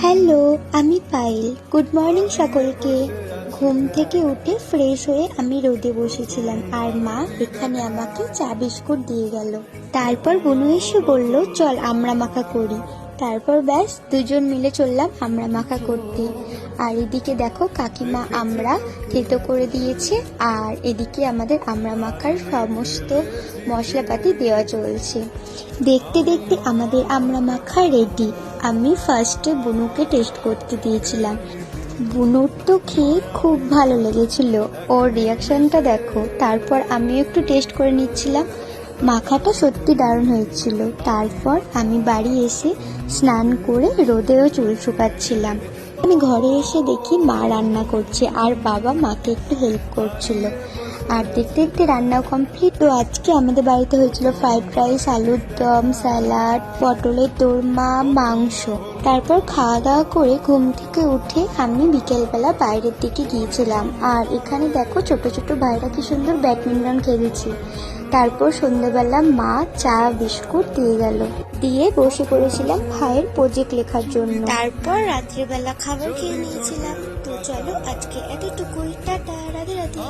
Hello, আমি Payel. Good morning সকলকে। ঘুম থেকে উঠে ফ্রেশ হয়ে আমি রোদে বসেছিলাম, আর মা এখানে আমাকে চা বিস্কুট দিয়ে গেল। তারপর বুনু এসে বলল, চল আমড়া মাখা করি। তারপর ব্যাস দুজন মিলে চললাম আমড়া মাখা করতে। আর এদিকে দেখো কাকিমা আমড়া থেতো করে দিয়েছে, আর এদিকে আমাদের আমড়া মাখার সমস্ত মশলাপাতি দেওয়া চলছে। দেখতে দেখতে আমাদের আমড়া মাখা রেডি। আমি ফার্স্টে বুনুকে টেস্ট করতে দিয়েছিলাম। বুনুর তো খেয়ে খুব ভালো লেগেছিল, ওর রিয়াকশনটা দেখো। তারপর আমিও একটু টেস্ট করে নিচ্ছিলাম। মাখাটা সত্যি দারুণ হয়েছিল। তারপর আমি বাড়ি এসে স্নান করে রোদেও চুল শুকাচ্ছিলাম। আমি ঘরে এসে দেখি মা রান্না করছে, আর বাবা মাকে একটু হেল্প করছিল। আর দেখতে দেখতে রান্নাও কমপ্লিট। তো আজকে আমাদের বাড়িতে হয়েছিল ফ্রাইড রাইস, আলুর দম, স্যালাড, পটলের দোরমা, মাংস। তারপর খাওয়া দাওয়া করে ঘুম থেকে উঠে আমি বিকেলবেলা বাইরের দিকে গিয়েছিলাম। আর এখানে দেখো ছোট ছোট ভাইরা কি সুন্দর ব্যাডমিন্টন খেলেছি। তারপর সন্ধ্যেবেলা মা চা বিস্কুট দিয়ে বসে পড়েছিলাম ভাইয়ের প্রজেক্ট লেখার জন্য। তারপর রাত্রিবেলা খাবার খেয়ে নিয়েছিলাম। তো চলো আজকে এতটুকুই, টাটা, রাধে রাধে।